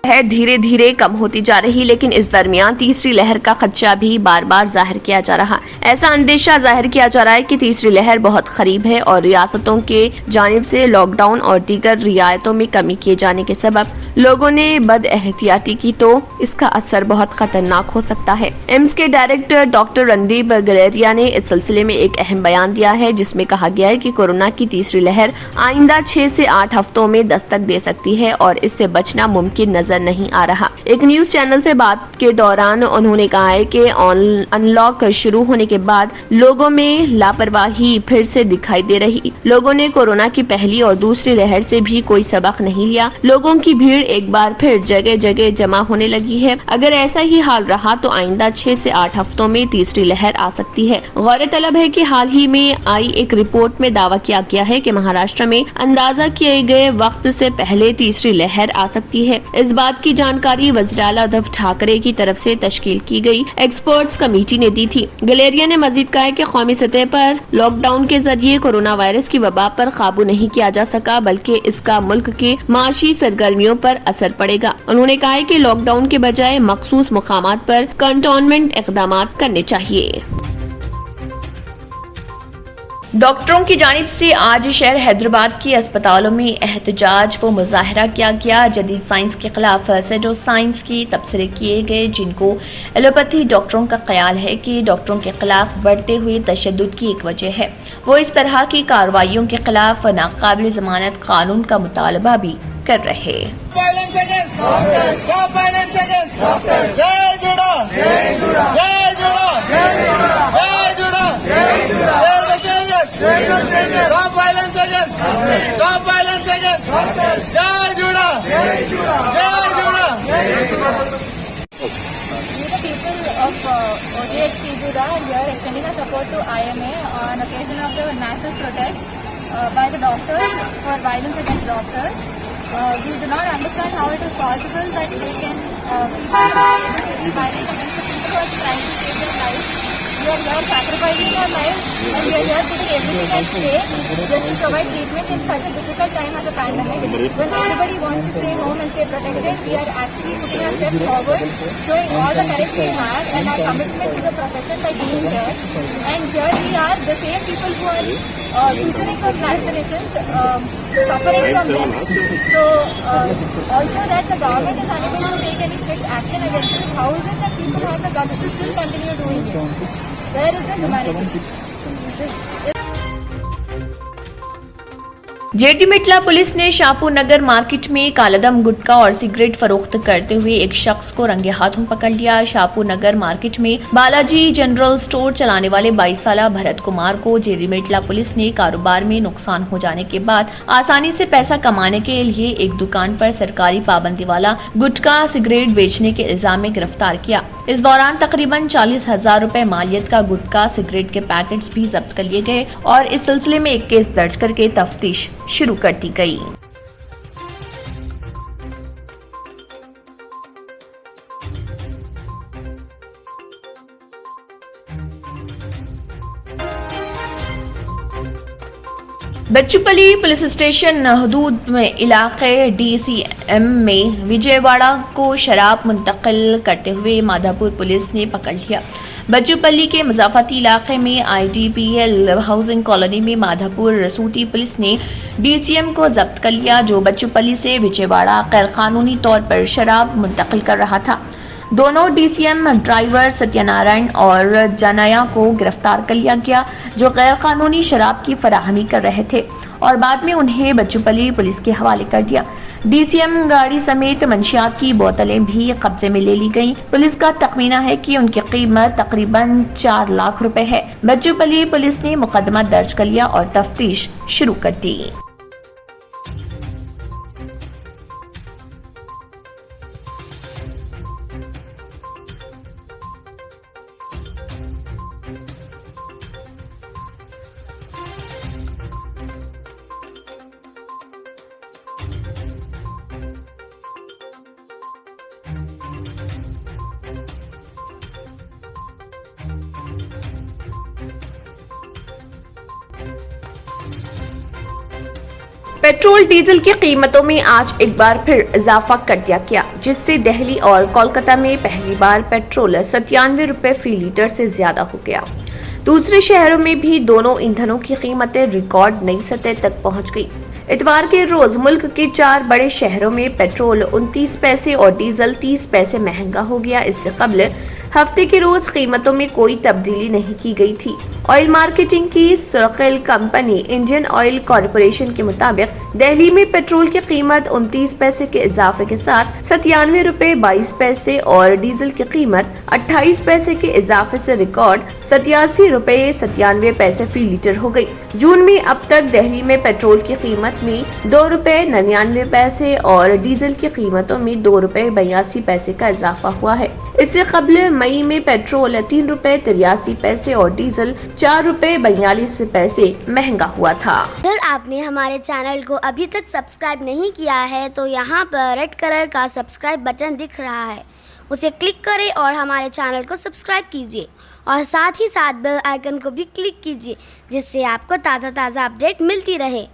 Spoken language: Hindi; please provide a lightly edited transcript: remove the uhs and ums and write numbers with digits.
है धीरे धीरे कम होती जा रही, लेकिन इस दरमियान तीसरी लहर का खदशा भी बार बार जाहिर किया जा रहा। ऐसा अंदेशा जाहिर किया जा रहा है कि तीसरी लहर बहुत करीब है और रियासतों के जानिब से लॉकडाउन और दीगर रियायतों में कमी किए जाने के सबब लोगों ने बद एहतियाती की तो इसका असर बहुत खतरनाक हो सकता है। एम्स के डायरेक्टर डॉक्टर रणदीप गुलेरिया ने इस सिलसिले में एक अहम बयान दिया है, जिसमें कहा गया है कि कोरोना की तीसरी लहर आइंदा 6 से 8 हफ्तों में दस्तक दे सकती है और इससे बचना मुमकिन नजर नहीं आ रहा। एक न्यूज चैनल से बात के दौरान उन्होंने कहा है कि अनलॉक शुरू होने के बाद लोगों में लापरवाही फिर से दिखाई दे रही। लोगों ने कोरोना की पहली और दूसरी लहर से भी कोई सबक नहीं लिया। लोगों की भीड़ एक बार फिर जगह जगह जमा होने लगी है। अगर ऐसा ही हाल रहा तो आइंदा 6 से 8 हफ्तों में तीसरी लहर आ सकती है। गौरतलब है कि हाल ही में आई एक रिपोर्ट में दावा किया गया है कि महाराष्ट्र में अंदाजा किए गए वक्त से पहले तीसरी लहर आ सकती है। इस बात की जानकारी वज़ीर आला उद्धव ठाकरे की तरफ से तश्कील की गई एक्सपर्ट्स कमेटी ने दी थी। गुलेरिया ने मजीद कहा है कि कौमी सतह पर लॉकडाउन के जरिए कोरोना वायरस की वबा पर काबू नहीं किया जा सका, बल्कि इसका मुल्क के माशी सरगर्मियों पर असर पड़ेगा। उन्होंने कहा है कि लॉकडाउन के बजाय मखसूस मुकामात पर कंटेनमेंट इक़दाम करने चाहिए। डॉक्टरों की जानिब से आज शहर हैदराबाद के अस्पतालों में एहतजाज व मुजाहरा किया गया। जदीद साइंस के खिलाफ जो साइंस के तबसरे किए गए, जिनको एलोपैथी डॉक्टरों का ख्याल है कि डॉक्टरों के खिलाफ बढ़ते हुए तशद्दुद की एक वजह है। वो इस तरह की कार्रवाइयों के खिलाफ नाकाबिल जमानत कानून का मुतालबा भी कर रहे। Stop violence against! Stop violence against! Jai Juda! Jai Juda! Jai Juda! We the people of OJHP Juda are here extending our support to IMA on occasion of the massive protest by the doctors for violence against doctors. We do not understand how it is possible that they can people are able to be violent against the people who are trying to save their lives. We are here sacrificing our lives and we are here putting everything at stake just to provide treatment in such a difficult time as a pandemic. When everybody wants to stay home and stay protected, we are actually putting our steps forward, showing all the courage we have and our commitment to the profession by being here. And here we are, the same people who are featuring those vaccinations, suffering from them. So also that the government is unable to take any strict action against it. How is it that people have the guts to still continue doing it? Where is the humanity? Jetty मिटला पुलिस ने शाहपुर नगर मार्केट में कालादम गुटखा और सिगरेट फरोख्त करते हुए एक शख्स को रंगे हाथों पकड़ लिया। शाहपुर नगर मार्केट में बालाजी जनरल स्टोर चलाने वाले 22 साला भरत कुमार को जेटी मिटला पुलिस ने कारोबार में नुकसान हो जाने के बाद आसानी से पैसा कमाने के लिए एक दुकान पर सरकारी पाबंदी वाला गुटखा सिगरेट बेचने के इल्जाम में गिरफ्तार किया। इस दौरान तकरीबन 40,000 रुपए मालियत का गुटखा सिगरेट के पैकेट्स भी जब्त कर लिए गए और इस सिलसिले में एक केस दर्ज करके तफ्तीश शुरू कर दी गई। बच्चूपल्ली पुलिस स्टेशन हदूद में इलाके DCM में विजयवाड़ा को शराब मुंतकिल करते हुए माधापुर पुलिस ने पकड़ लिया। बच्चूपल्ली के मजाफती इलाके में IDPL हाउसिंग कॉलोनी में माधापुर रसूटी पुलिस ने DCM को जब्त कर लिया, जो बच्चूपल्ली से विजयवाड़ा गैर कानूनी तौर पर शराब मुंतकिल कर रहा था। दोनों DCM ड्राइवर सत्यनारायण और जनया को गिरफ्तार कर लिया गया, जो गैर कानूनी शराब की फराहमी कर रहे थे और बाद में उन्हें बच्चूपल्ली पुलिस के हवाले कर दिया। DCM गाड़ी समेत मंशियात की बोतलें भी कब्जे में ले ली गईं। पुलिस का तखमीना है कि उनकी कीमत तकरीबन 4 लाख रुपए है। बच्चूपल्ली पुलिस ने मुकदमा दर्ज कर लिया और तफ्तीश शुरू कर दी। पेट्रोल डीजल की कीमतों में आज एक बार फिर इजाफा कर दिया गया, जिससे दिल्ली और कोलकाता में पहली बार पेट्रोल 97 रुपए फी लीटर से ज्यादा हो गया। दूसरे शहरों में भी दोनों ईंधनों की कीमतें रिकॉर्ड नई सतह तक पहुंच गई। इतवार के रोज मुल्क के 4 बड़े शहरों में पेट्रोल 29 पैसे और डीजल 30 पैसे महंगा हो गया। इससे कबल हफ्ते के रोज कीमतों में कोई तब्दीली नहीं की गई थी। ऑयल मार्केटिंग की circle company Indian oil corporation के मुताबिक दिल्ली में पेट्रोल की कीमत 29 पैसे के इजाफे के साथ 97 रुपए 22 पैसे और डीजल की कीमत 28 पैसे के इजाफे से रिकॉर्ड 87 रुपए 97 पैसे फी लीटर हो गई। जून में अब तक दिल्ली में पेट्रोल की कीमत में 2 रुपए 99 पैसे और डीजल की कीमतों में 2 रुपए 82 पैसे का इजाफा हुआ है। इससे कबल मई में पेट्रोल 3 रुपए 83 पैसे और डीजल 4 रुपए 42 पैसे महंगा हुआ था। अगर आपने हमारे चैनल को अभी तक सब्सक्राइब नहीं किया है तो यहाँ पर रेड कलर का सब्सक्राइब बटन दिख रहा है, उसे क्लिक करें और हमारे चैनल को सब्सक्राइब कीजिए और साथ ही साथ बेल आइकन को भी क्लिक कीजिए, जिससे आपको ताज़ा अपडेट मिलती रहे।